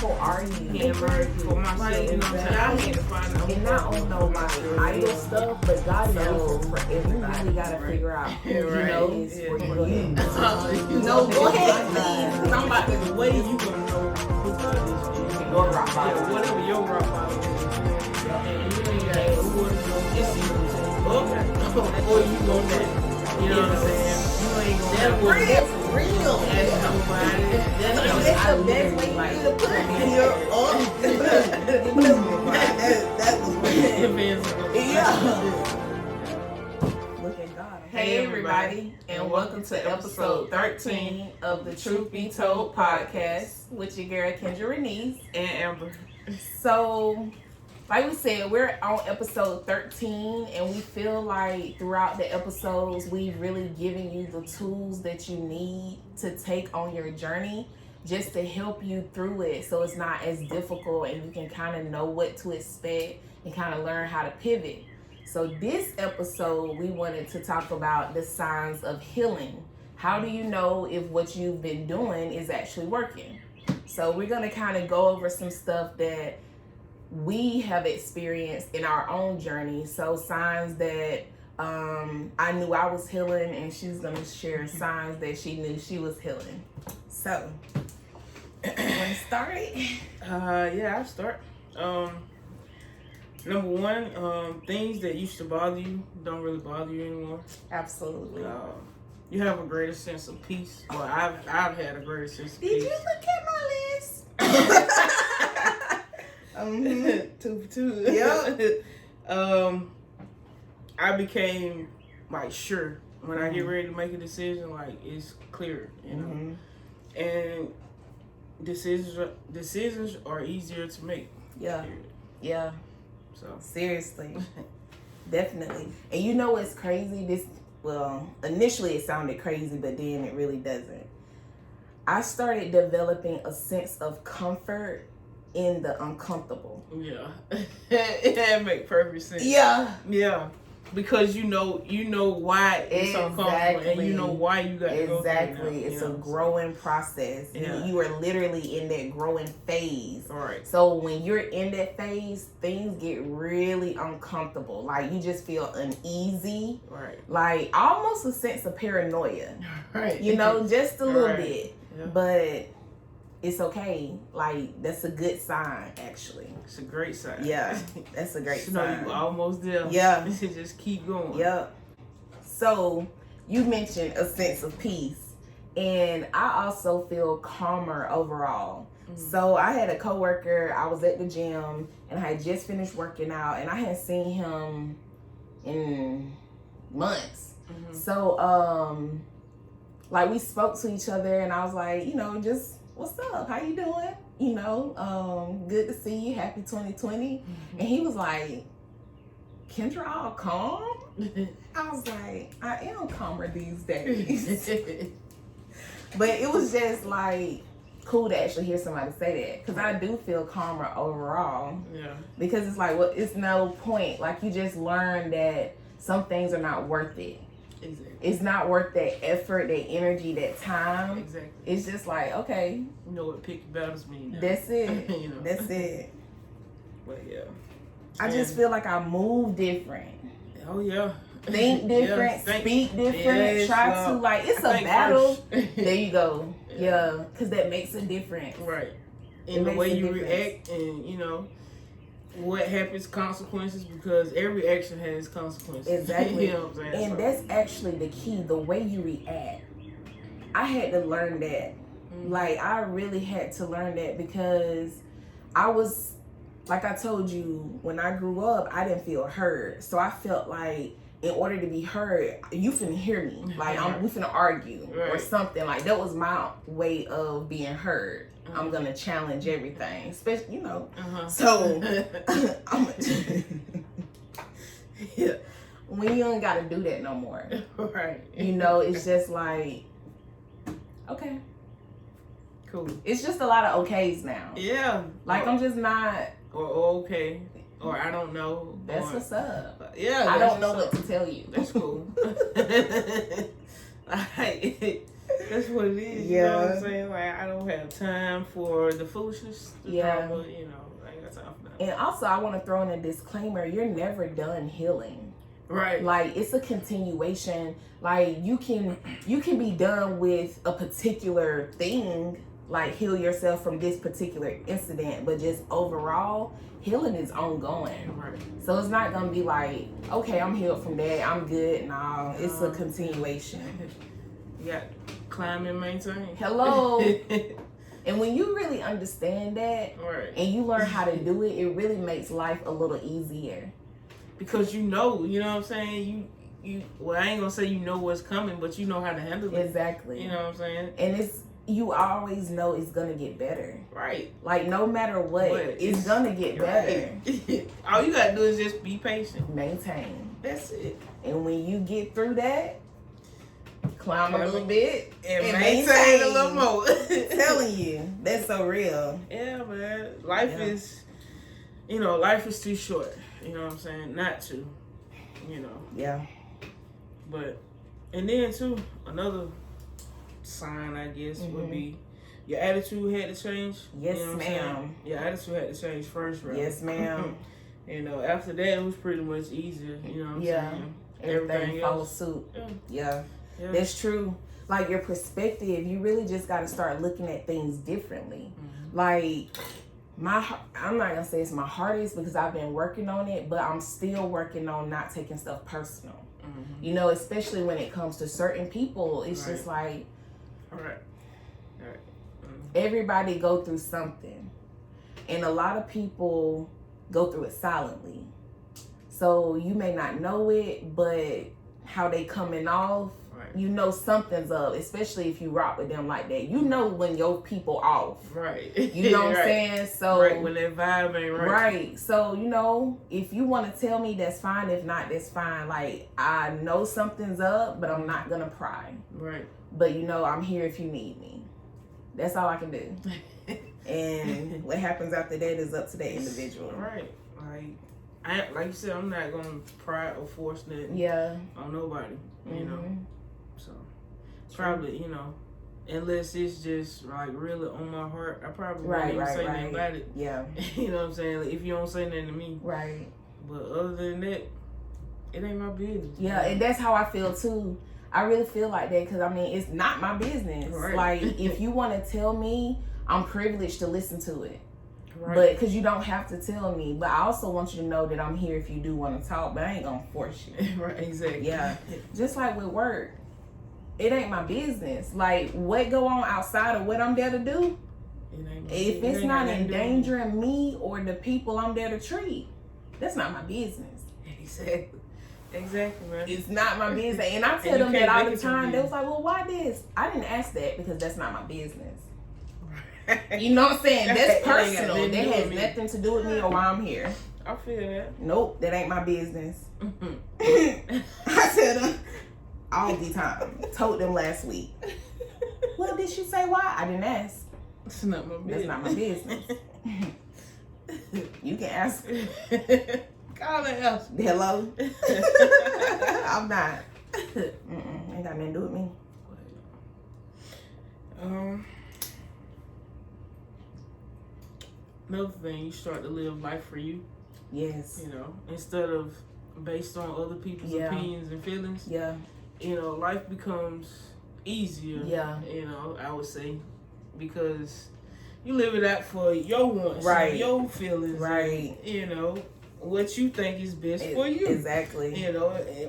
people are you? And learn for myself, you know what I'm saying? I had to find out. And not on no idol stuff, but God knows for everybody. You really gotta figure out who He knows for you. No, go ahead, please. Cause I'm about to the way you gonna know who God is. Your rock bottom. Yeah, whatever your rock bottom is. And you ain't got who is your or you gonna that. You know what I'm saying? You ain't gonna That's real. That's nobody. That's the best way you to put it. That was yeah. Look at God. Hey everybody, and welcome to episode 13 of the Truth Be Told podcast with your girl Kendra Renese and Amber. So, like we said, we're on episode 13, and we feel like throughout the episodes, we've really given you the tools that you need to take on your journey just to help you through it so it's not as difficult and you can kind of know what to expect and kind of learn how to pivot. So this episode, we wanted to talk about the signs of healing. How do you know if what you've been doing is actually working? So we're going to kind of go over some stuff that we have experienced in our own journey. So signs that I knew I was healing, and she's going to share signs that she knew she was healing. So, you want to start it? Yeah, I'll start. Number one, things that used to bother you don't really bother you anymore. Absolutely. You have a greater sense of peace. Well, I've had a greater sense of peace. Did you look at my list? 2 for 2. Yep. I became like sure when I get ready to make a decision, like it's clear, you know. And decisions are easier to make. Yeah. Yeah. So seriously. Definitely. And you know what's crazy? Initially it sounded crazy, but then it really doesn't. I started developing a sense of comfort in the uncomfortable. Yeah. It makes perfect sense. Yeah. Yeah. Because you know why it's uncomfortable, and you know why you got to go through it. Exactly. It's a growing process. Yeah. You are literally in that growing phase. All right. So when you're in that phase, things get really uncomfortable. Like you just feel uneasy. Right. Like almost a sense of paranoia. Right. You know, just a little bit. Yeah. But it's okay. Like that's a good sign, actually. It's a great sign. Yeah, that's a great sign. You know you almost there. Yeah. Just keep going. Yep. So you mentioned a sense of peace, and I also feel calmer overall. So I had a coworker. I was at the gym, and I had just finished working out, and I hadn't seen him in months. So like we spoke to each other, and I was like, just what's up? How you doing? Good to see you. Happy 2020. And he was like, Kendra, all calm? I was like, I am calmer these days. But it was just like cool to actually hear somebody say that, because I do feel calmer overall. Yeah. Because it's like, well, it's no point. Like you just learn that some things are not worth it. Exactly. It's not worth that effort, that energy, that time. Exactly. It's just like, okay. You know what picky battles mean. That's it. That's it. But yeah. I just feel like I move different. Oh yeah. Think different, speak different, try to, like, it's a battle. There you go. Yeah, because that makes a difference. Right. In the way you react, and what happens, consequences, because every action has consequences. Exactly. You know what I'm saying? And that's actually the key, the way you react. I had to learn that. Like, I really had to learn that, because I was, like I told you, when I grew up, I didn't feel heard. So I felt like in order to be heard, you finna hear me. Like, we finna argue or something. Like, that was my way of being heard. I'm gonna challenge everything, especially, So, yeah. When you don't gotta do that no more. Right. It's just like, okay. Cool. It's just a lot of okays now. Yeah. Like, I'm just not. Or okay. Or I don't know. That's what's up. Yeah. I don't know what to tell you. That's cool. Alright. That's what it is. You know what I'm saying? Like, I don't have time for the foolishness, the drama, you know. I ain't got time for that. And also, I want to throw in a disclaimer. You're never done healing. Right. Like, it's a continuation. Like, you can be done with a particular thing, like heal yourself from this particular incident, but just overall, healing is ongoing. Right. So it's not gonna be like, okay, I'm healed from that, I'm good. No, it's a continuation. You got climb and maintain. Hello. And when you really understand that, right, and you learn how to do it, it really makes life a little easier. Because you know what I'm saying? You well, I ain't gonna say you know what's coming, but you know how to handle it. Exactly. You know what I'm saying? And you always know it's gonna get better. Right. Like, no matter what, it's gonna get better. All you gotta do is just be patient. Maintain. That's it. And when you get through that, climb a little bit and maintain a little more. Telling you, that's so real. Yeah, man. Life is, life is too short. You know what I'm saying? Not to, Yeah. But, and then too, another sign, I guess, would be your attitude had to change. Yes, ma'am. Your attitude had to change first, right? Yes, ma'am. After that, it was pretty much easier. You know what I'm saying? Everything follows suit. Yeah. That's true. Like, your perspective, you really just got to start looking at things differently. Like, I'm not gonna say it's my hardest because I've been working on it, but I'm still working on not taking stuff personal. Especially when it comes to certain people, it's just like, everybody go through something, and a lot of people go through it silently. So you may not know it, but how they coming off, something's up, especially if you rock with them like that. You know when your people off. Right. You know what I'm saying? So when that vibe ain't right. Right. So, if you want to tell me, that's fine. If not, that's fine. Like, I know something's up, but I'm not gonna pry. Right. But I'm here if you need me. That's all I can do. And what happens after that is up to the individual. Right. Like you said, I'm not gonna pry or force nothing on nobody. You know. So probably, unless it's just like really on my heart, I probably won't even say nothing about it. Yeah. You know what I'm saying? Like, if you don't say nothing to me. Right. But other than that, it ain't my business. Yeah, and that's how I feel too. I really feel like that because it's not my business. Right. Like, if you want to tell me, I'm privileged to listen to it. Right. But because you don't have to tell me. But I also want you to know that I'm here if you do want to talk, but I ain't gonna force you. Right, exactly. Yeah. Just like with work. It ain't my business. Like, what go on outside of what I'm there to do, if it's not endangering me or the people I'm there to treat, that's not my business. Exactly, man. It's not my business. And I tell them that all the time. They was like, well, why this? I didn't ask that because that's not my business. You know what I'm saying? That's personal. That has nothing to do with me or why I'm here. I feel that. Nope, that ain't my business. I tell them all the time. Told them last week. Well, did she say why? I didn't ask. It's not my business. That's not my business. You can ask. Call it else. Hello? I'm not. Ain't got nothing to do with me. Another thing, you start to live life for you. Yes. Instead of based on other people's opinions and feelings. Yeah. Life becomes easier. Yeah. I would say, because you live it out for your wants, right? Your feelings, right? And, what you think is best for you. Exactly.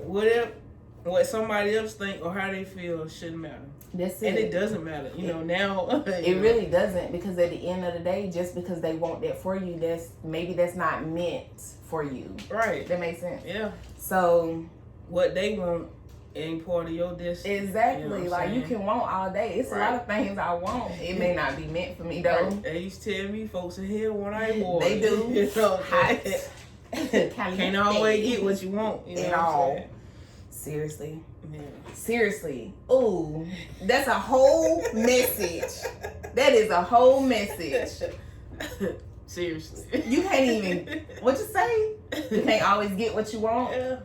What somebody else think or how they feel shouldn't matter. That's it. And it doesn't matter. Now. It really doesn't, because at the end of the day, just because they want that for you, that's not meant for you. Right. That makes sense. Yeah. So what they want ain't part of your destiny. Exactly. You can want all day. It's a lot of things I want. It may not be meant for me though. They used to tell me folks in here when I want. They do. Can't always get what you want. At all. Seriously. Yeah. Seriously. Ooh, that's a whole message. That is a whole message. Seriously. You can't even, what you say? You can't always get what you want. Yeah.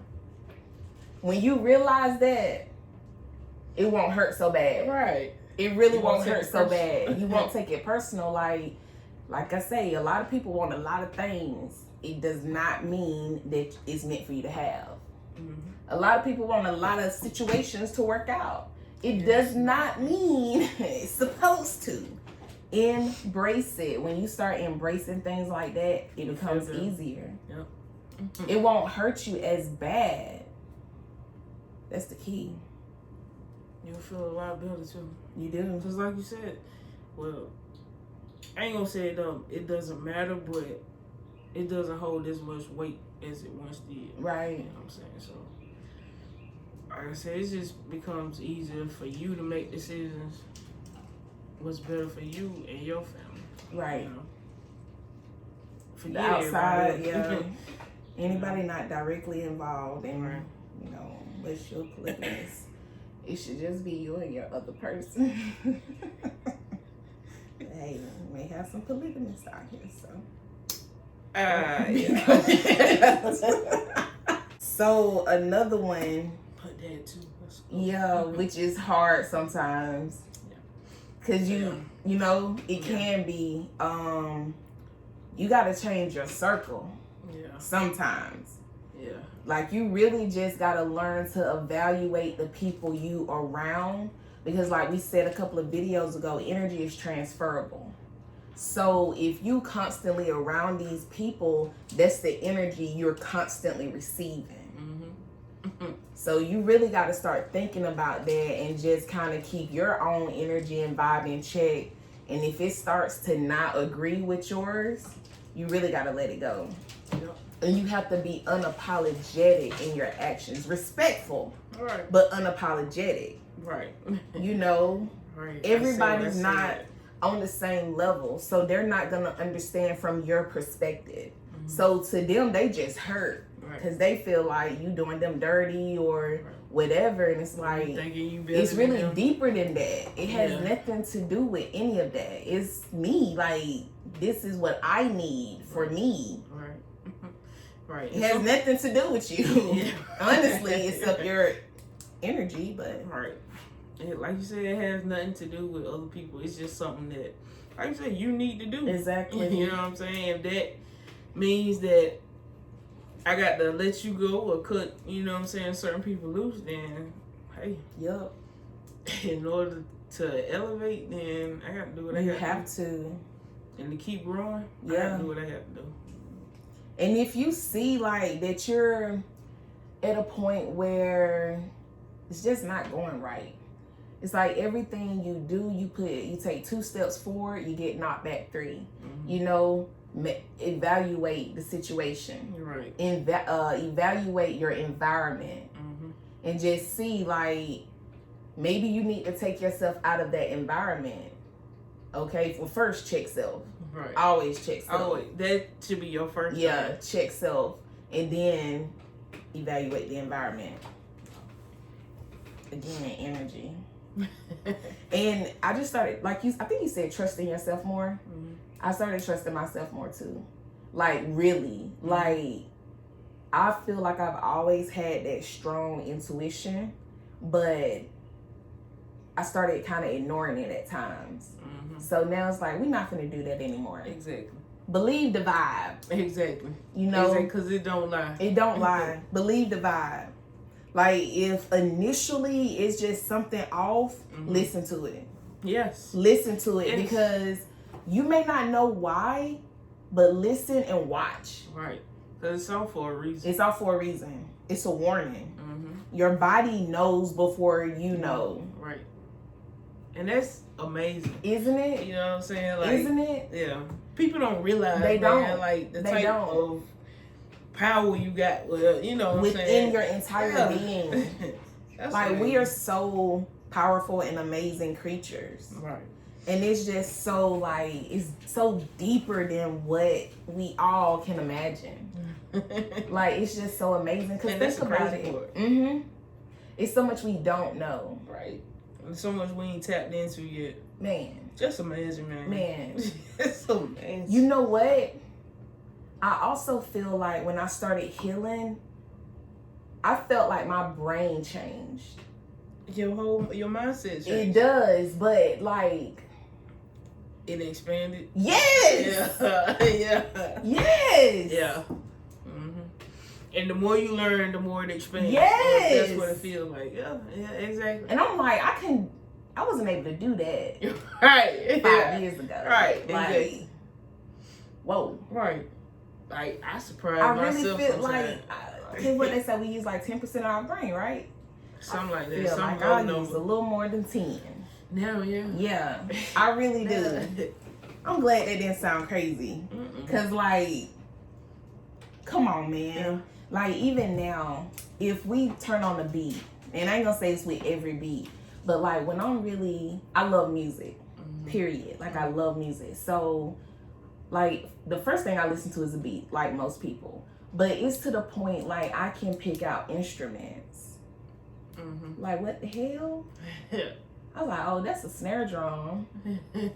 When you realize that, it won't hurt so bad. Right. It really won't hurt so bad. You won't take it personal. Like I say, a lot of people want a lot of things. It does not mean that it's meant for you to have. Mm-hmm. A lot of people want a lot of situations to work out. It does not mean it's supposed to. Embrace it. When you start embracing things like that, it becomes easier. Yep. Mm-hmm. It won't hurt you as bad. That's the key. You'll feel a lot better too. You do. Just like you said, well, I ain't gonna say it doesn't matter, but it doesn't hold as much weight as it once did. Right. You know what I'm saying? So, like I said, it just becomes easier for you to make decisions what's better for you and your family. Right. You know? For the outside, yeah. Anybody not directly involved in, you know, what's your polygamous. It should just be you and your other person. Hey, we may have some polygamists out here, so. So another one. Put that too. Yeah, which is hard sometimes. Cause you know, it can be. You gotta change your circle. Yeah. Sometimes. Yeah. Like you really just gotta learn to evaluate the people you around, because like we said a couple of videos ago, energy is transferable. So if you constantly around these people, that's the energy you're constantly receiving. Mm-hmm. So you really got to start thinking about that and just kind of keep your own energy and vibe in check. And if it starts to not agree with yours, you really got to let it go. Yep. And you have to be unapologetic in your actions. Respectful, right, but unapologetic. Right. You know, right. Everybody's not on the same level, so they're not going to understand from your perspective. Mm-hmm. So to them, they just hurt because they feel like you doing them dirty or whatever. And it's like, it's really deeper than that. It has nothing to do with any of that. It's me. Like, this is what I need for me. Right. Right. It has nothing to do with you. Yeah. Honestly, except your energy, but. Right. Like you said, it has nothing to do with other people. It's just something that, like you said, you need to do. Exactly. You know what I'm saying? If that means that I got to let you go or cut, you know what I'm saying, certain people loose, then, hey. Yup. In order to elevate, then I got to do what I got to do. You have to. And to keep growing, I got to do what I have to do. And if you see, like, that you're at a point where it's just not going right, it's like everything you do, you take 2 steps forward, you get knocked back 3. Mm-hmm. You know, evaluate the situation. Right. Evaluate your environment. Mm-hmm. And just see, like, maybe you need to take yourself out of that environment. Okay, well, first check self. Right. Always check self. Always. That should be your first. Yeah, time. Check self, and then evaluate the environment. Again, energy. And I just started, like I think you said trusting yourself more. Mm-hmm. I started trusting myself more too. Like, really. Mm-hmm. Like, I feel like I've always had that strong intuition, but I started kind of ignoring it at times. Mm-hmm. So now it's like, we're not going to do that anymore. Exactly. Believe the vibe. Exactly. You know? Because it don't lie. It don't lie. Believe the vibe. Like, if initially it's just something off, mm-hmm. listen to it. Yes. Listen to it, because you may not know why, but listen and watch. Right. Because it's all for a reason. It's all for a reason. It's a warning. Mm-hmm. Your body knows before you know. Right. And that's amazing. Isn't it? You know what I'm saying? Like, isn't it? Yeah. People don't realize, they don't. Like, the type of power you got, you know what within I'm saying? Your entire being. Like, amazing. We are so powerful and amazing creatures. Right. And it's just so, like, it's so deeper than what we all can imagine. Like, it's just so amazing. Because think about it. Mm-hmm. It's so much we don't know. Right. And so much we ain't tapped into yet. Man. Just amazing, man. Man. It's amazing. You know what? I also feel like when I started healing, I felt like my brain changed. your mindset changed. It does, but like it expanded. Yes. Yeah. Yes. Yeah. And the more you learn, the more it expands. Yes. That's what it feels like. Yeah, exactly. And I'm like, I wasn't able to do that. Right. 5 years ago. Right. Like, exactly. Whoa. Right. Like, I surprised I myself. I really feel sometimes. like, what they say, we use like 10% of our brain, right? Something like that. Yeah, Something like I use a little more than 10. Now, Yeah, I really do. I'm glad that didn't sound crazy. Cause like, come on, man. Yeah. Like even now, if we turn on the beat, and I ain't gonna say it's with every beat, but like when I love music. Period. Like I love music. So, like the first thing I listen to is a beat, like most people. But it's to the point like I can pick out instruments. Like what the hell? I was like, oh, that's a snare drum.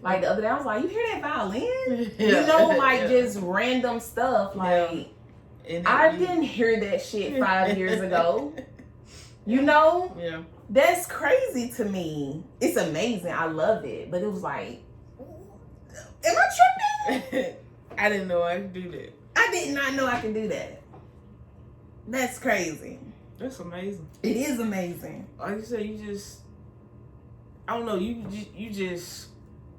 Like the other day, I was like, you hear that violin? You know, like just random stuff. Like I didn't hear that shit 5 years ago. You know? Yeah. That's crazy to me. It's amazing. I love it. But it was like, am I tripping? I didn't know I could do that. I did not know I could do that. That's crazy. That's amazing. It is amazing. Like you said, I don't know, you just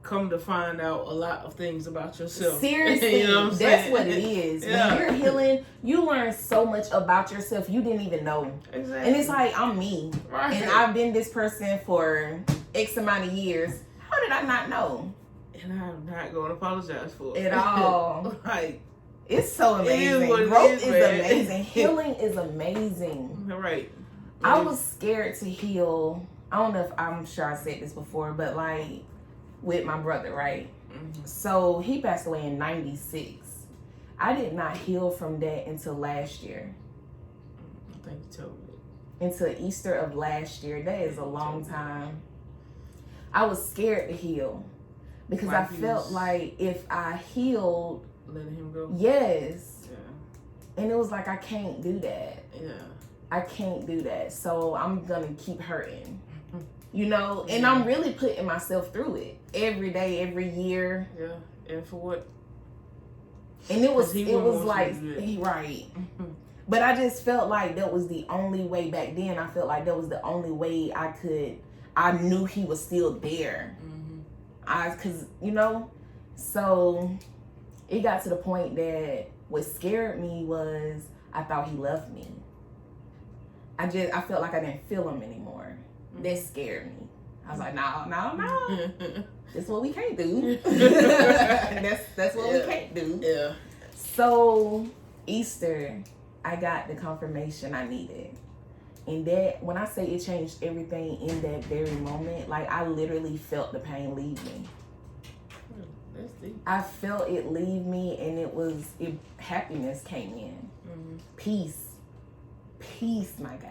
come to find out a lot of things about yourself. Seriously, you know what I'm that's saying? what it is. Yeah. When you're healing, you learn so much about yourself you didn't even know. Exactly. And it's like, I'm me. Right. And I've been this person for X amount of years. How did I not know? And I'm not going to apologize for it. At all. Like, it's so amazing. It is what it Growth is man. amazing. Healing is amazing. Right. I was scared to heal. I don't know if I'm sure I said this before, but like with my brother, right? So he passed away in 96. I did not heal from that until last year. I think you told me. Until Easter of last year. That is a long time. I was scared to heal because I felt like if I healed, letting him go. Yes. Yeah. And it was like I can't do that. Yeah. I can't do that. So I'm gonna keep hurting. You know, and I'm really putting myself through it every day, every year. Yeah, and for what? And it was like, right. But I just felt like that was the only way back then. I felt like that was the only way I knew he was still there. Cause you know, so it got to the point that what scared me was I thought he left me. I felt like I didn't feel him anymore. That scared me. I was like, no. That's what we can't do. that's what we can't do. Yeah. So Easter, I got the confirmation I needed. And that, when I say it changed everything in that very moment, like I literally felt the pain leave me. That's deep. I felt it leave me, and happiness came in. Peace, my God.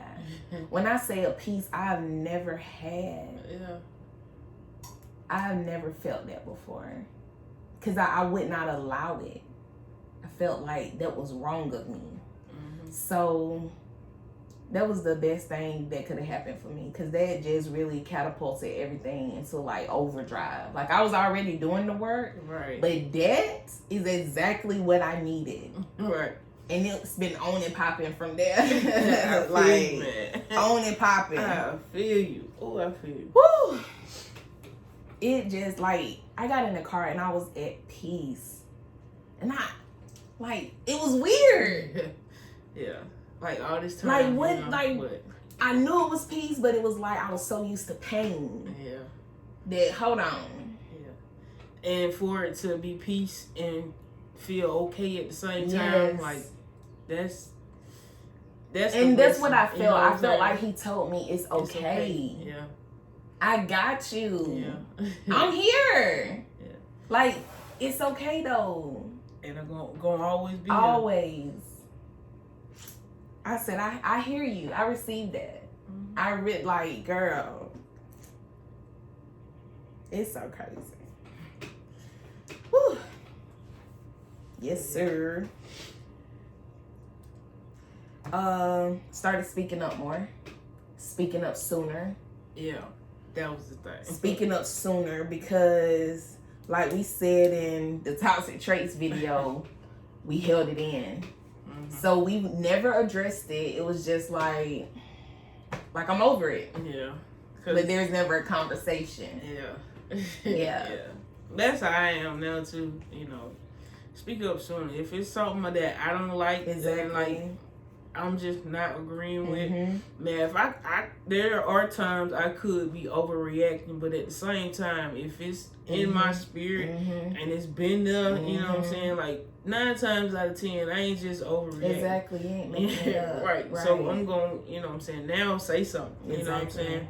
When I say a peace I've never had. Yeah. I've never felt that before. Because I would not allow it. I felt like that was wrong of me. So that was the best thing that could have happened for me. Because that just really catapulted everything into like overdrive. Like I was already doing the work. Right. But that is exactly what I needed. Right. And it's been on and popping from there. Like, on and popping. I feel you. Oh, I feel you. Woo! It just like, I got in the car and I was at peace. And it was weird. Yeah. Like all this time. Like what, I knew it was peace, but it was like I was so used to pain. Yeah. That, hold on. Yeah. And for it to be peace and feel okay at the same time, like that's what I felt. You know I felt like he told me it's okay. Yeah. I got you. Yeah. I'm here. Yeah. Like, it's okay though. And I'm gonna always be always. Here. I said, I hear you. I received that. Girl. It's so crazy. Whew. Yes, sir. Started speaking up more. Speaking up sooner. Yeah, that was the thing. Speaking up sooner, because like we said in the toxic traits video, we held it in. So we never addressed it. It was just like I'm over it. Yeah. But there's never a conversation. Yeah. Yeah. That's how I am now too, you know. Speak up sooner. If it's something that I don't like, exactly. Like I'm just not agreeing with. Man, if I there are times I could be overreacting, but at the same time, if it's in my spirit and it's been there, you know what I'm saying? Like 9 times out of 10, I ain't just overreacting. Exactly, you ain't making it up. Right. So I'm going, you know what I'm saying, now say something. You know what I'm saying?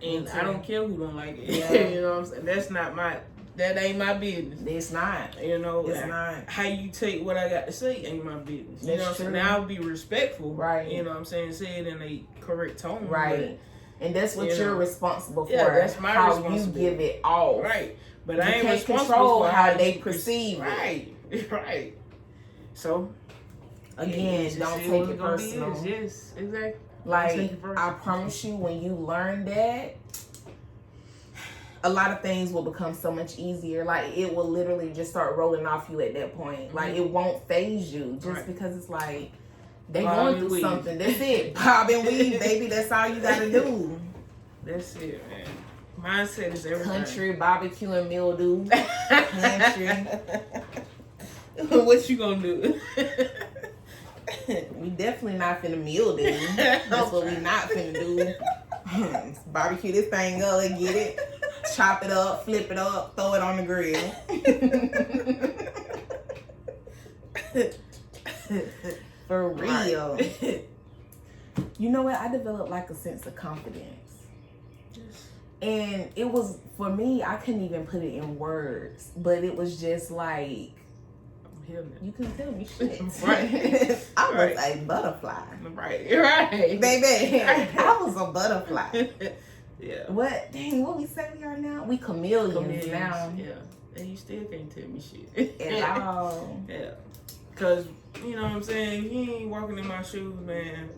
And I don't care who don't like it. Yeah. You know what I'm saying? That ain't my business. It's not. You know, it's not. How you take what I got to say ain't my business. You know what I'm saying? Now I'll be respectful. Right. You know what I'm saying? Say it in a correct tone. Right. And that's what you're responsible for. Yeah, that's my responsibility. How you give it off. Right. But I ain't can't control how they perceive it. Right. Right. So, again, don't take it personal. Yes, exactly. Like, I promise you, when you learn that, a lot of things will become so much easier. Like, it will literally just start rolling off you at that point. Like, it won't phase you just because it's like, they going through something. That's it. Bob and weave, baby. That's all you gotta do. That's it, man. Mindset is everything. Country, barbecue, and mildew. Country. What you gonna do? We definitely not finna mildew. That's what we not finna do. Barbecue this thing up, get it, chop it up, flip it up, throw it on the grill. For real. Right. You know what? I developed like a sense of confidence. And it was, for me, I couldn't even put it in words, but it was just like, you couldn't tell me shit. Right. I was a butterfly. Right. Baby, I was a butterfly. Yeah. What? Dang, what we say we are now? We chameleons now. Yeah. And you still can't tell me shit. At all. Yeah. Because, you know what I'm saying? If you ain't walking in my shoes, man,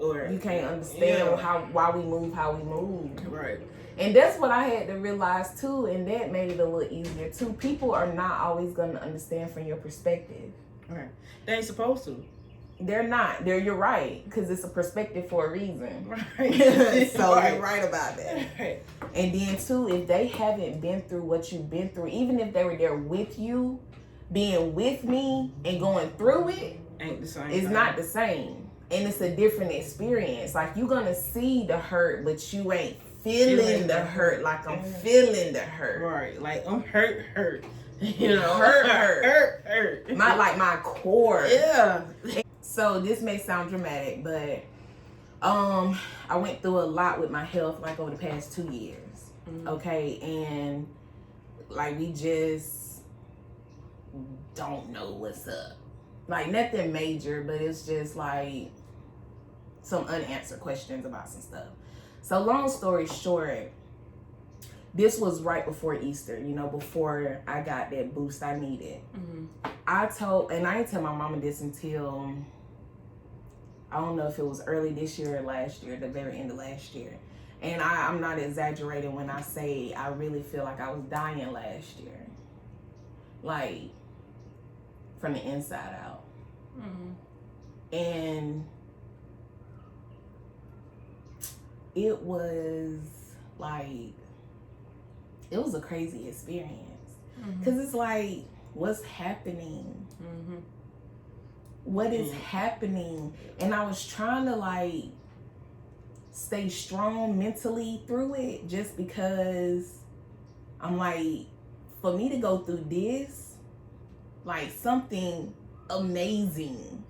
or you can't understand why we move how we move. Right. And that's what I had to realize too, and that made it a little easier too. People are not always going to understand from your perspective. Right. They ain't supposed to. They're not. You're right, because it's a perspective for a reason. Right. So you're right about that. Right. And then too, if they haven't been through what you've been through, even if they were there with you, being with me and going through it, ain't the same. It's not the same. And it's a different experience. Like, you're going to see the hurt, but you ain't feeling the hurt like I'm feeling the hurt. Right. Like, I'm hurt. You know, hurt. Not like my core. Yeah. So this may sound dramatic, but I went through a lot with my health like over the past 2 years. Okay, and like we just don't know what's up. Like nothing major, but it's just like some unanswered questions about some stuff. So long story short, this was right before Easter, you know, before I got that boost I needed. I didn't tell my mama this until, I don't know if it was early this year or last year, the very end of last year. And I'm not exaggerating when I say I really feel like I was dying last year. Like, from the inside out. And it was like, it was a crazy experience. Because it's like, what's happening? What is happening? And I was trying to like stay strong mentally through it, just because I'm like, for me to go through this, like something amazing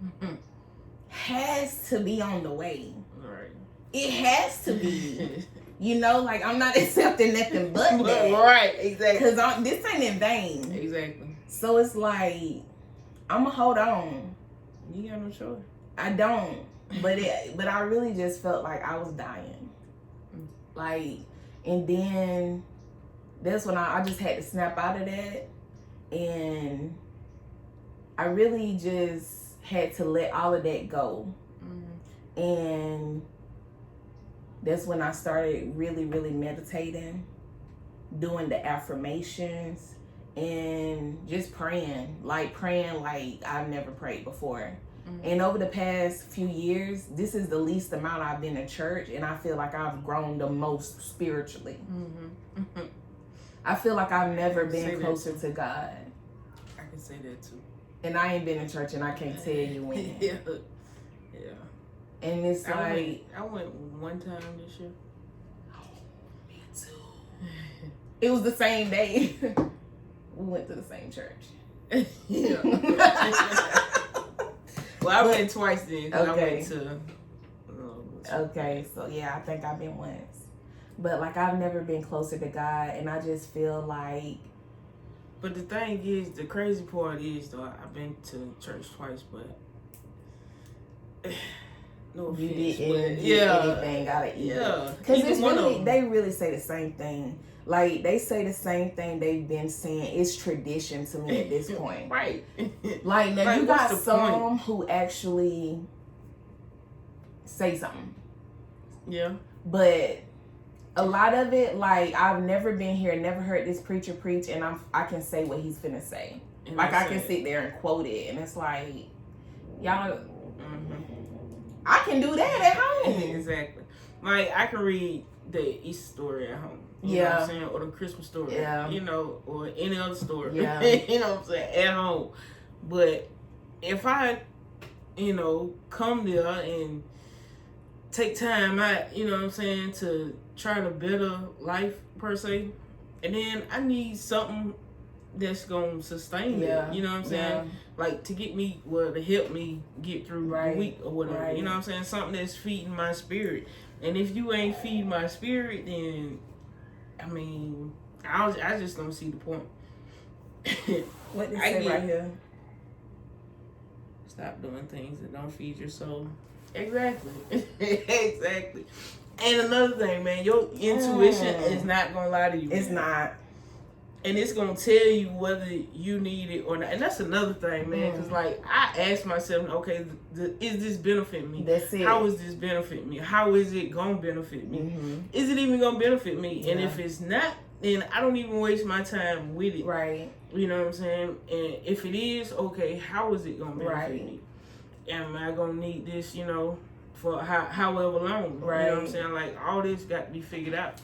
has to be on the way. Right. It has to be. You know, like I'm not accepting nothing but that. Right, exactly. Because this ain't in vain. Exactly. So it's like, I'm going to hold on. You got no choice. I don't. But I really just felt like I was dying. Like, and then that's when I just had to snap out of that. And I really just had to let all of that go. And That's when I started really, really meditating, doing the affirmations, and just praying like I've never prayed before. And over the past few years, this is the least amount I've been in church, and I feel like I've grown the most spiritually. I feel like I've never been closer to God. I can say that too. And I ain't been in church, and I can't tell you when. Yeah. And it's I went one time this year. Oh, me too. It was the same day. We went to the same church. Yeah. Well, I went twice then. Okay. I went to. Okay, so yeah, I think I've been once, but like I've never been closer to God, and I just feel like. But the thing is, the crazy part is though, I've been to church twice, but no offense, you didn't get anything out of either. Yeah, because it's really they really say the same thing. Like, they say the same thing they've been saying. It's tradition to me at this point. Right. Like, now you got some who actually say something. Yeah. But a lot of it, like, I've never been here, never heard this preacher preach, and I can say what he's finna say. And like, I can sit there and quote it, and it's like, y'all, I can do that at home. Exactly. Like, I can read the Easter story at home. You know what I'm saying? Or the Christmas story. Yeah. You know, or any other story. Yeah. You know what I'm saying? At home. But if I, come there and take time out, you know what I'm saying, to try to better life per se, and then I need something that's gonna sustain me. You know what I'm saying? Yeah. Like, to get me, to help me get through the week or whatever. Right. You know what I'm saying? Something that's feeding my spirit. And if you ain't feeding my spirit, then I mean, I just don't see the point. What they say right here? Stop doing things that don't feed your soul. Exactly. Exactly. And another thing, man, your intuition is not gonna lie to you. It's not. And it's gonna tell you whether you need it or not. And that's another thing, man. Because like, I ask myself, okay, is this benefiting me? That's it. How is this benefiting me? How is it gonna benefit me? Is it even gonna benefit me? And if it's not, then I don't even waste my time with it. Right. You know what I'm saying? And if it is, okay, how is it gonna benefit me? Am I gonna need this, for however long? Right. You know what I'm saying? Like, all this got to be figured out.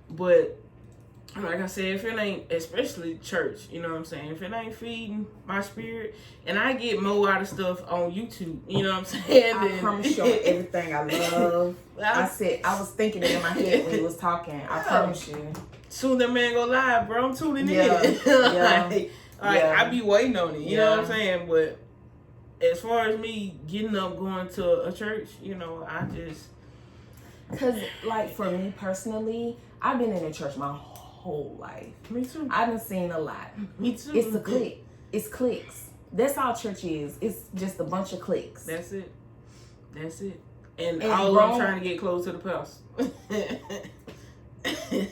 But like I said, if it ain't, especially church, you know what I'm saying? If it ain't feeding my spirit, and I get more out of stuff on YouTube, you know what I'm saying? I promise you everything I love. I was thinking it in my head when you was talking. I promise you. Soon that man go live, bro. I'm tuning in. I be waiting on it. You know what I'm saying? But as far as me getting up, going to a church, I just. Because, like, for me personally, I've been in a church my whole life. Me too. I done seen a lot. Me too. It's the clique. It's cliques. That's all church is. It's just a bunch of cliques. That's it. And all of them trying to get close to the pastor.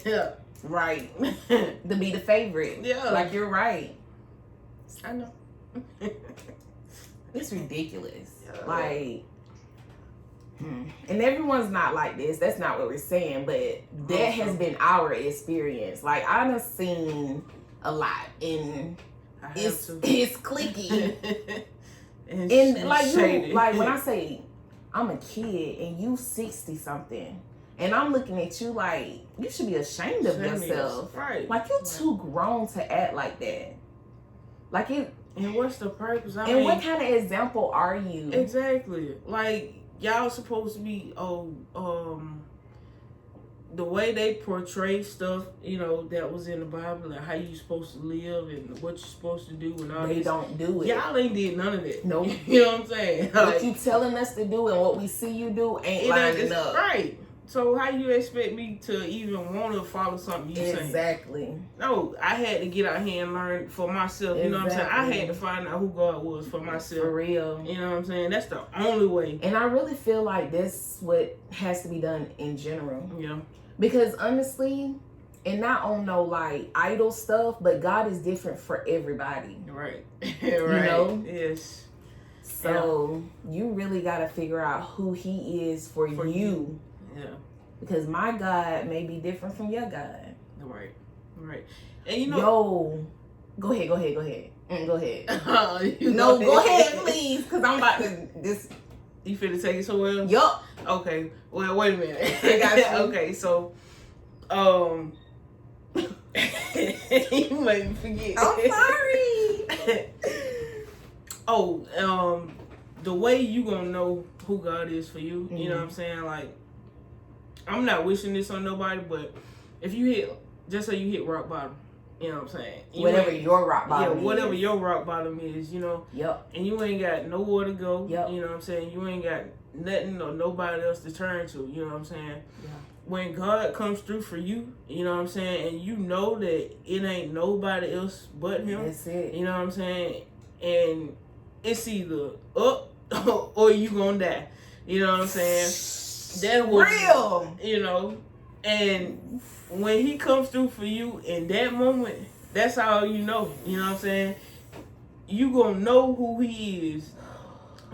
Yeah. Right. To be the favorite. Yeah. Like, you're right. I know. It's ridiculous. Yeah. Like, and everyone's not like this. That's not what we're saying, but that has been our experience. Like, I done seen a lot, and it's cliquey. and like when I say I'm a kid and you 60 something, and I'm looking at you like you should be ashamed of yourself. Right. Like, you're too grown to act like that. Like, it. And what's the purpose? I mean, what kind of example are you? Exactly. Like, y'all supposed to be the way they portray stuff, that was in the Bible, and how you supposed to live and what you're supposed to do and all this. They don't do it. Y'all ain't did none of that. Nope. You know what I'm saying? What you telling us to do and what we see you do ain't lining up. Right. So how you expect me to even want to follow something you saying? Exactly. No, I had to get out here and learn for myself. You know what I'm saying? I had to find out who God was for myself. For real. You know what I'm saying? That's the only way. And I really feel like that's what has to be done in general. Yeah. Because honestly, and not on no like idol stuff, but God is different for everybody. Right. Right. You know? Yes. So you really got to figure out who He is for you. Yeah. Because my God may be different from your God. Right. And you know... Yo, go ahead. Go ahead. Go ahead, please. Because I'm about to... You finna take it somewhere else? Yup. Okay. Well, wait a minute. I got you. Okay, so... you made me forget. I'm sorry. The way you gonna know who God is for you, you know what I'm saying? Like, I'm not wishing this on nobody, but if you hit, just say you hit rock bottom, you know what I'm saying? Whatever your rock bottom is. Yeah, whatever your rock bottom is, you know? Yep. And you ain't got nowhere to go, yep. You know what I'm saying? You ain't got nothing or nobody else to turn to, you know what I'm saying? Yeah. When God comes through for you, you know what I'm saying? And you know that it ain't nobody else but him. That's it. You know what I'm saying? And it's either up or you gonna die. You know what I'm saying? That was real. You know, and when he comes through for you in that moment, that's all you know. You know what I'm saying? You gonna know who he is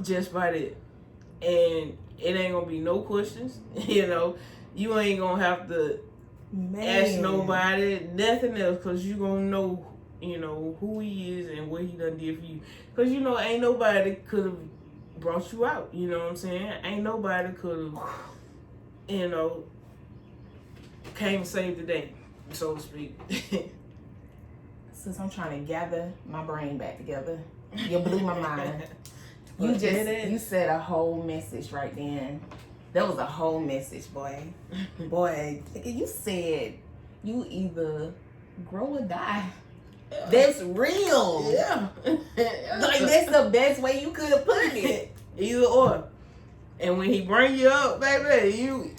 just by that. And it ain't gonna be no questions. You know, you ain't gonna have to ask nobody, nothing else, because you gonna know, you know, who he is and what he done did for you. Because, you know, ain't nobody could have brought you out. You know what I'm saying? Ain't nobody could have, you know, came and saved the day, so to speak. Since I'm trying to gather my brain back together, you blew my mind. You said a whole message right then. That was a whole message, boy. Boy, you said you either grow or die. Yeah. That's real. Yeah. Like, that's the best way you could have put it. Either or. And when he bring you up, baby,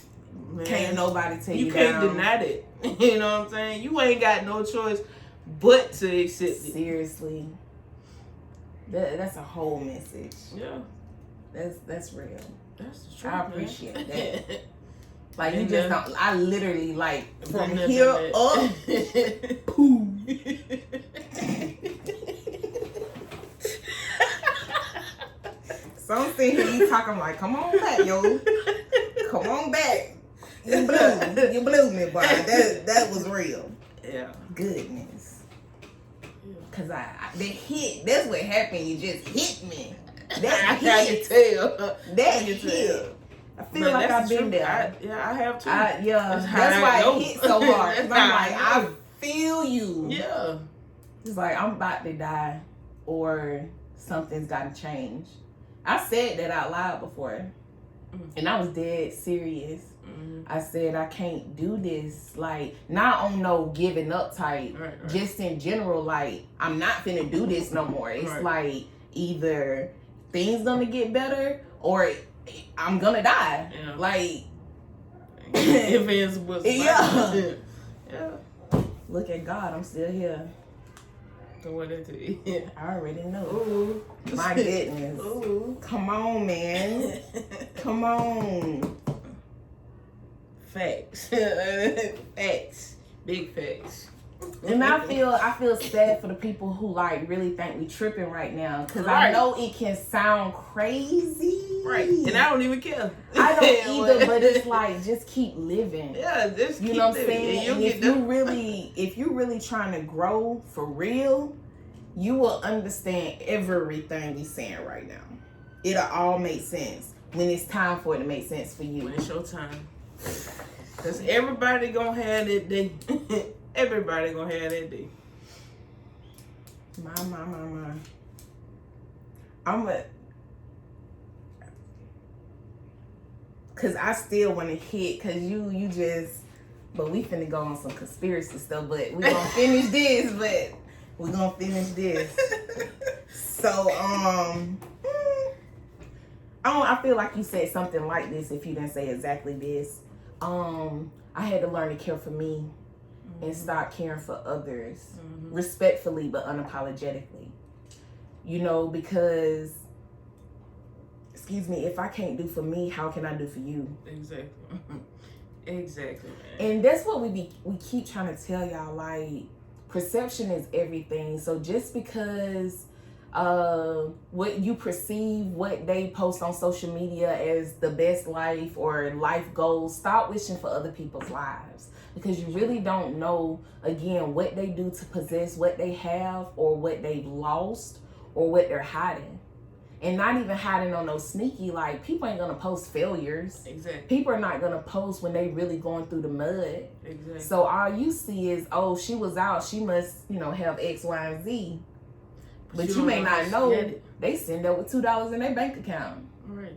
can't nobody tell you you can't deny it. You know what I'm saying? You ain't got no choice but to accept it. Seriously. That's a whole message. Yeah. That's real. That's the truth. I appreciate that. Like, you just don't. I literally, like, from here up. Pooh. So I'm sitting here, you talking, like, come on back, yo. Come on back. You blew me, boy. That was real. Yeah. Goodness. Cause the hit, that's what happened. You just hit me. That hit. I can tell. That hit. I feel like I've been there. I have too. That's why it hit so hard. Cause I'm like, I feel you. Yeah. It's like, I'm about to die or something's got to change. I said that out loud before. And I was dead serious. I said, I can't do this. Like, not on no giving up type. Right. Just in general, like, I'm not finna do this no more. It's like, either things gonna get better or I'm gonna die. Yeah. Like, if it's what's yeah. Look at God, I'm still here. So what is it? I already know. Ooh. My goodness. Ooh. Come on, man. Come on. Facts. Facts. Big facts. And I feel sad for the people who like really think we tripping right now, because I know it can sound crazy. Right. And I don't even care. I don't either, but it's like, just keep living. Yeah, just keep know what I'm saying? And if you really trying to grow for real, you will understand everything we saying right now. It'll all make sense when it's time for it to make sense for you. When it's your time. Because everybody gonna have that day. Everybody gonna have that day. My. Cause I still want to hit, cause you just, but we finna go on some conspiracy stuff, but we gonna finish this, So, I feel like you said something like this if you didn't say exactly this. I had to learn to care for me and stop caring for others respectfully but unapologetically. You know, because, excuse me, if I can't do for me, how can I do for you? Exactly, man. And that's what we keep trying to tell y'all, like, perception is everything. So just because what you perceive, what they post on social media as the best life or life goals. Stop wishing for other people's lives, because you really don't know, again, what they do to possess what they have, or what they've lost, or what they're hiding. And not even hiding on no sneaky, like, people ain't gonna post failures. Exactly. People are not gonna post when they really going through the mud. Exactly. So all you see is, oh, she was out, she must, have X, Y, and Z. But you may not know they send over $2 in their bank account. Right.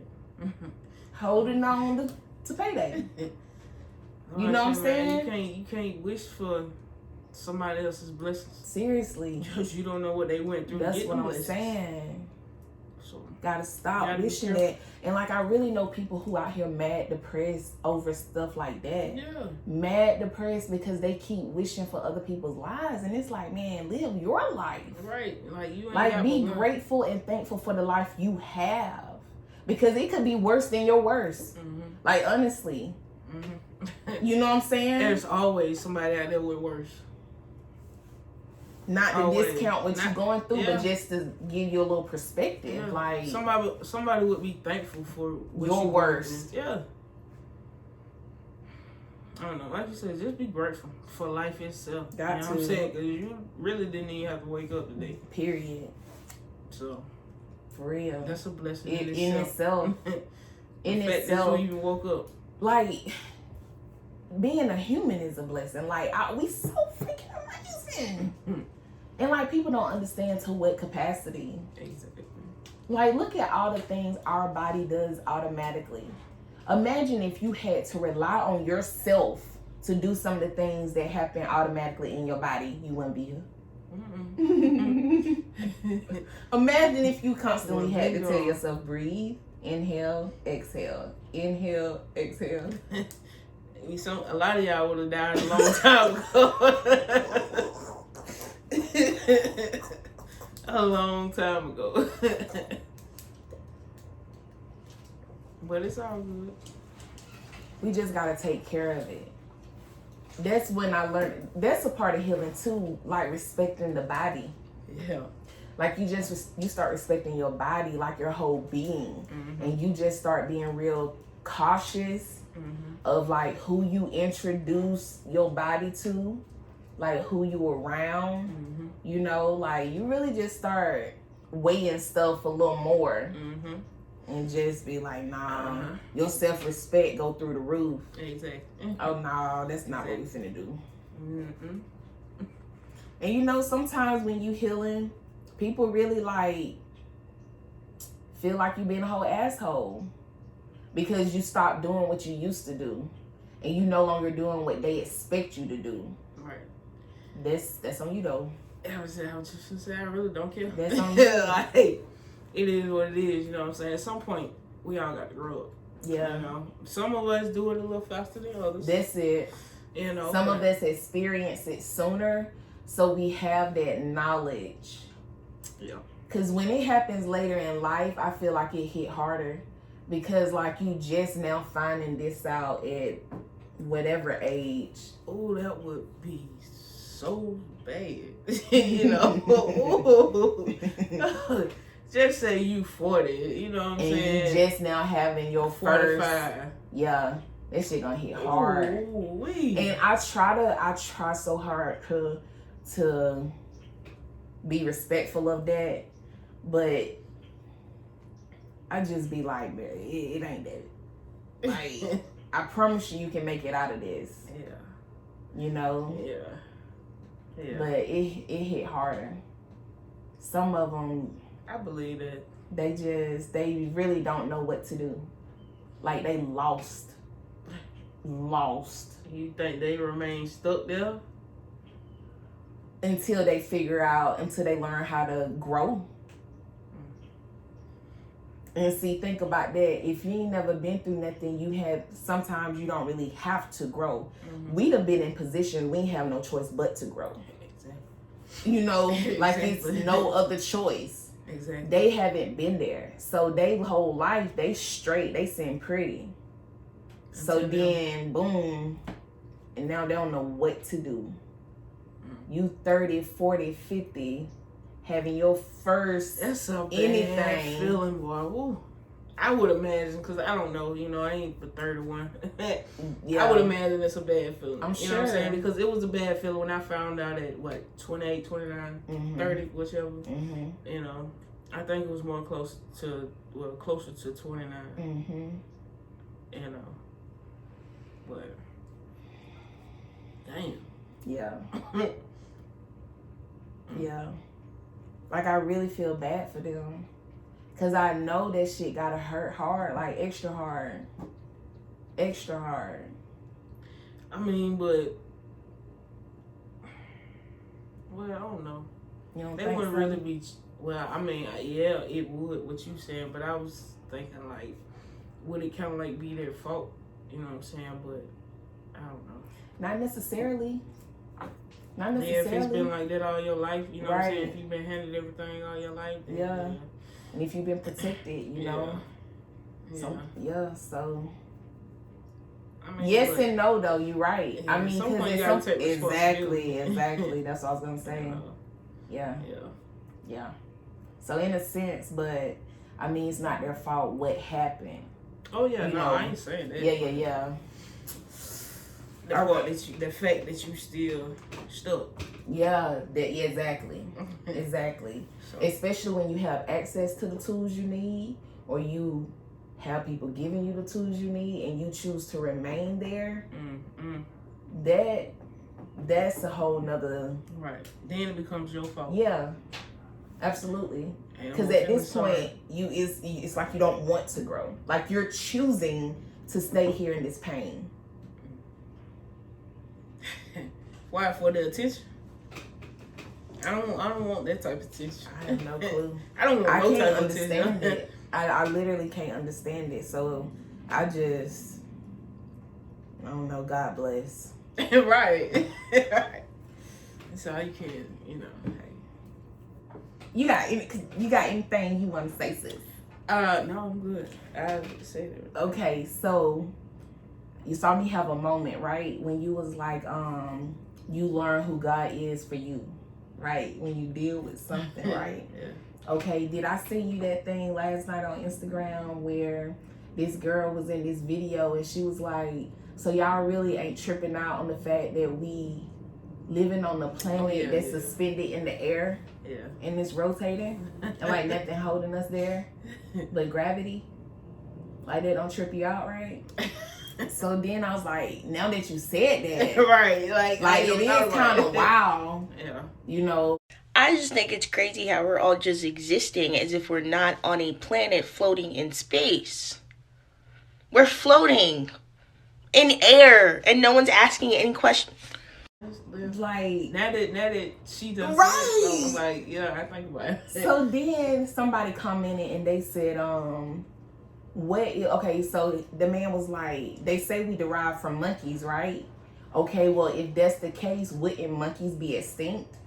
Holding on to payday. You know what I'm saying? You can't wish for somebody else's blessings. Seriously. Because you don't know what they went through. That's what I'm saying. So gotta stop wishing that. And like, I really know people who out here mad depressed over stuff like that. Yeah. Mad depressed because they keep wishing for other people's lives. And it's like, man, live your life. Right. Like, you ain't like, be grateful and thankful for the life you have. Because it could be worse than your worst. Mm-hmm. Like, honestly. Mm-hmm. You know what I'm saying? There's always somebody out there with worse. Not to discount what you're going through, but just to give you a little perspective. Yeah. Like, somebody would be thankful for your worst. Yeah. I don't know. Like you said, just be grateful for life itself. You know what I'm saying? Because you really didn't even have to wake up today. Period. So, for real, that's a blessing in itself. In itself, that you even woke up. Like, being a human is a blessing. Like, we so freaking amazing. And like, people don't understand to what capacity. Exactly. Like, look at all the things our body does automatically. Imagine if you had to rely on yourself to do some of the things that happen automatically in your body. You wouldn't be here. Imagine if you constantly had to tell yourself, breathe, inhale, exhale, inhale, exhale. A lot of y'all would have died a long time ago. A long time ago. But it's all good. We just gotta take care of it. That's when I learned. That's a part of healing too, like respecting the body. Yeah. Like, you start respecting your body, like your whole being, and you just start being real cautious of like who you introduce your body to, like who you around. You know, like, you really just start weighing stuff a little more. And just be like, nah, your self-respect go through the roof. Exactly. Oh, no, that's not what we finna do. And sometimes when you healing, people really like feel like you being a whole asshole because you stopped doing what you used to do, and you no longer doing what they expect you to do. Right. That's on you though. I was just gonna say, I really don't care. That's on you. Like, it is what it is, you know what I'm saying? At some point, we all got to grow up. Yeah. You know? Some of us do it a little faster than others. That's it. You know? Some of us experience it sooner, so we have that knowledge. Yeah. Because when it happens later in life, I feel like it hit harder. Because, like, you just now finding this out at whatever age. Oh, that would be so bad. You know? Just say you 40, you know what I'm saying? And you just now having your 45. first. Yeah, that shit gonna hit hard. Ooh-wee. And I try so hard to be respectful of that, but I just be like, man, it ain't that. Like, I promise you can make it out of this. Yeah. You know? Yeah. Yeah. But it hit harder. Some of them, I believe that. They really don't know what to do. Like, they lost. You think they remain stuck there? Until they learn how to grow. And see, think about that. If you ain't never been through nothing, sometimes you don't really have to grow. We'd have been in position, we ain't have no choice but to grow. Exactly. You know, like it's no other choice. Exactly. They haven't been there. So they whole life, they straight, they seem pretty. So then, boom, and now they don't know what to do. You 30, 40, 50, having your first that's a bad anything feeling, boy. Woo. I would imagine, because I don't know, you know, I ain't but 31. Yeah. I would imagine it's a bad feeling. I'm sure. You know what I'm saying? Because it was a bad feeling when I found out at, 28, 29, 30, whichever. You know, I think it was more closer to 29. You know. But, damn. Yeah. Yeah. Like, I really feel bad for them. Because I know that shit gotta hurt hard. Like, extra hard. Extra hard. I mean, but... Well, I don't know. You don't they think wouldn't so? really be... Well, I mean, yeah, it would, what you saying. But I was thinking, like, would it kind of, like, be their fault? You know what I'm saying? But, I don't know. Not necessarily. Not necessarily. Yeah, if it's been like that all your life, you know what I'm Right. saying? If you've been handed everything all your life, then Yeah. And if you've been protected, you know. So, so. I mean, yes and no, though. You're right. Yeah, I mean, because exactly. That's what I was gonna say. Yeah. So in a sense, but I mean, it's not their fault what happened. Oh yeah, you no, know? I ain't saying that. Yeah. The fact that you still stuck. Yeah. Exactly. Exactly. So. Especially when you have access to the tools you need, or you have people giving you the tools you need, and you choose to remain there. That's a whole nother. Right. Then it becomes your fault. Yeah. Absolutely. Because at this point, it's like you don't want to grow. Like you're choosing to stay here in this pain. Why? For the attention? I don't want that type of attention. I have no clue. I don't want no type of attention. I can't understand it. I literally can't understand it. So I don't know. God bless. Right. That's all you can, you know. Hey. You got anything you want to say, sis? No, I'm good. I said it. Okay, so you saw me have a moment, right? When you was like, you learn who God is for you, right? When you deal with something, right? Yeah. Okay, did I send you that thing last night on Instagram where this girl was in this video and she was like, so y'all really ain't tripping out on the fact that we living on the planet that's suspended in the air? Yeah. And it's rotating and like nothing holding us there but gravity? Like that don't trip you out, right? So then I was like, now that you said that, right, like it is kind of wild. Yeah. You know. I just think it's crazy how we're all just existing as if we're not on a planet floating in space. We're floating in air and no one's asking any questions. Like now that she does right. It, so like I think about it. So then somebody commented and they said, okay, so the man was like, they say we derive from monkeys, right? Okay, well if that's the case, wouldn't monkeys be extinct?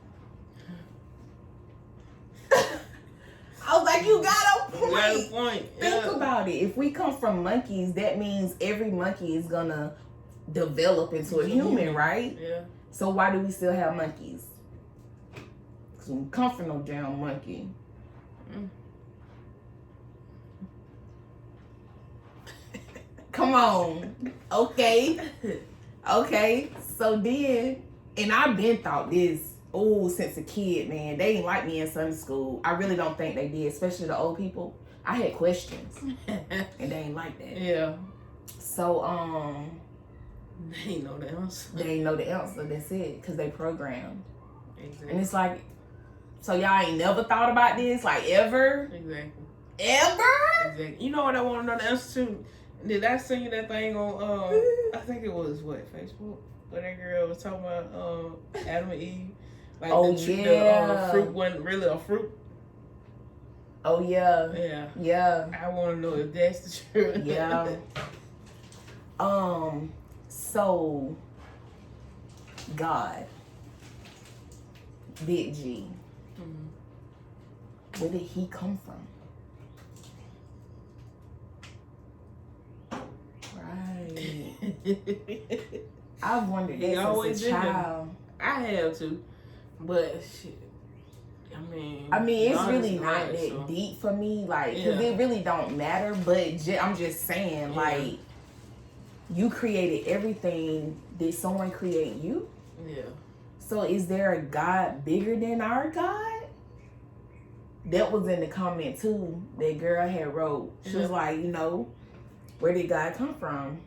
I was like, you got a point. You got a point. Think about it. If we come from monkeys, that means every monkey is gonna develop into a human, right? Yeah. So why do we still have monkeys? Because we come from no damn monkey. Come on. Okay. So then, and I've been thought this, since a kid, man. They didn't like me in Sunday school. I really don't think they did, especially the old people. I had questions. And they ain't like that. Yeah. So, they ain't know the answer. They ain't know the answer. That's it. Because they programmed. Exactly. And it's like, so y'all ain't never thought about this? Like, ever? Exactly. Ever? Exactly. You know what I want to know the answer to? Did I send you that thing on, I think it was, Facebook? Where that girl was talking about Adam and Eve. Like the fruit wasn't really a fruit. Oh, yeah. Yeah. Yeah. I want to know if that's the truth. Yeah. So, God, Big G, where did he come from? Right. I've wondered that since a child. I have to, but shit, I mean, it's really not that deep for me, like, because it really don't matter. But I'm just saying, like, you created everything. Did someone create you? Yeah. So is there a God bigger than our God? That was in the comment too. That girl had wrote. She was like, you know, where did God come from?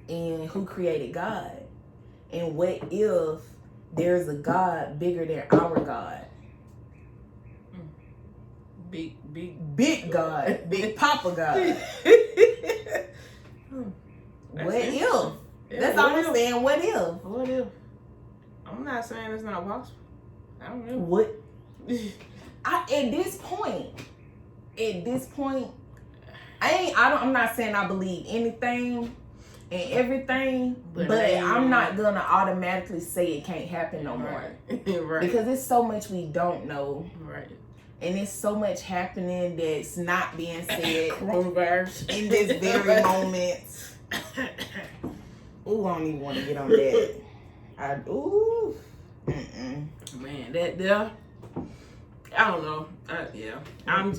And who created God? And what if there's a God bigger than our God? Big God. Big Papa God. What if? Yeah, that's all I'm saying. What if? What if? I'm not saying it's not possible. I don't know. What? At this point, I'm not saying I believe anything and everything, but I'm not gonna automatically say it can't happen no more. Right. Because there's so much we don't know. Right. And there's so much happening that's not being said. Coronavirus. In this very moment. Ooh, I don't even want to get on that. Man, that there. I don't know.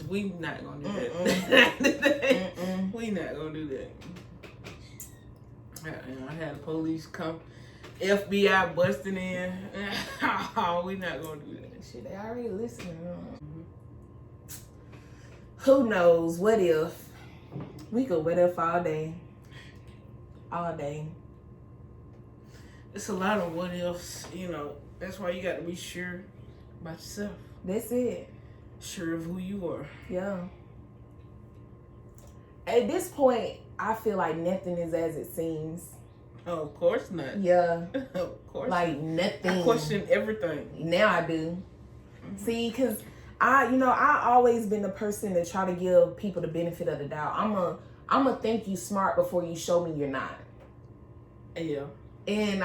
We not gonna do that. We not gonna do that. I had the police come, FBI busting in. We not gonna do that. Shit, they already listening. Who knows? What if? We could what if all day. All day. It's a lot of what ifs, you know. That's why you got to be sure about yourself. That's it. Sure of who you are. Yeah. At this point, I feel like nothing is as it seems. Oh, of course not. Yeah. Of course. Like nothing. I question everything. Now I do. Mm-hmm. See, because I always been the person to try to give people the benefit of the doubt. I'm a think you smart before you show me you're not. Yeah. And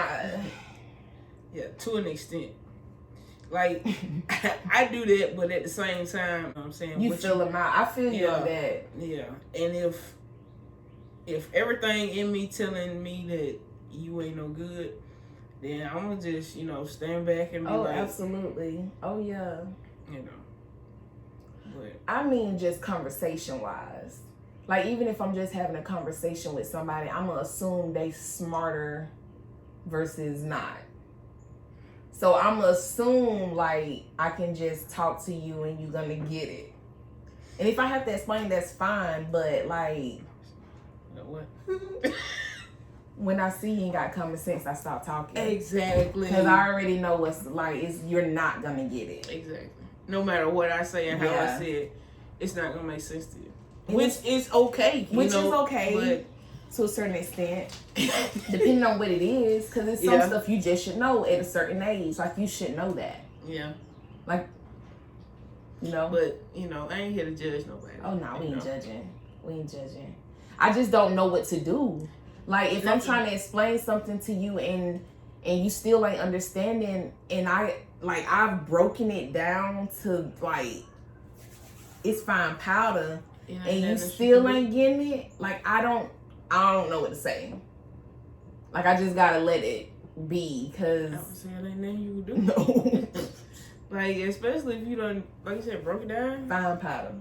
yeah, to an extent. Like, I do that, but at the same time, you know what I'm saying? You feel them out. I feel you on that. Yeah. And if everything in me telling me that you ain't no good, then I'm going to just, stand back and be like. Oh, absolutely. Oh, yeah. But I mean, just conversation-wise. Like, even if I'm just having a conversation with somebody, I'm going to assume they smarter versus not. So I'm going to assume, like, I can just talk to you and you're going to get it. And if I have to explain, that's fine. But, like, what? When I see you ain't got common sense, I stop talking. Exactly. Because I already know what's, like, you're not going to get it. Exactly. No matter what I say and how I say it, it's not going to make sense to you. Which is okay. Which is okay. But to a certain extent, depending on what it is, because it's some stuff you just should know at a certain age. Like, you should know that. Yeah. Like, But, I ain't here to judge nobody. Oh, no, we ain't judging. We ain't judging. I just don't know what to do. Like, if I'm trying to explain something to you and you still ain't understanding, and I've broken it down to, like, it's fine powder, and you still ain't getting it, like, I don't know what to say. Like, I just gotta let it be, because... I would say it ain't nothing you can do. No. Like, especially if you done, like you said, broke it down. Fine powder.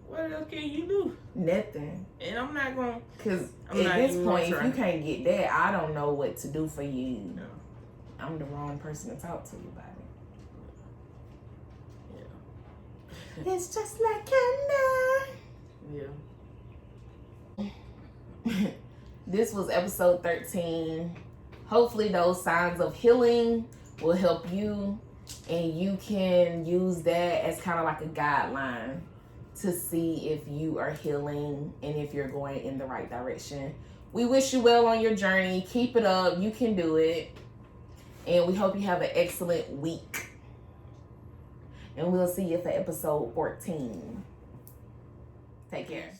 What else can you do? Nothing. And I'm not going... Because at this point, if you can't get that, I don't know what to do for you. No. I'm the wrong person to talk to you about it. Yeah. It's just like candy. Yeah. This was episode 13. Hopefully those signs of healing will help you, and you can use that as kind of like a guideline to see if you are healing and if you're going in the right direction. We wish you well on your journey. Keep it up. You can do it. And we hope you have an excellent week. And we'll see you for episode 14. Take care.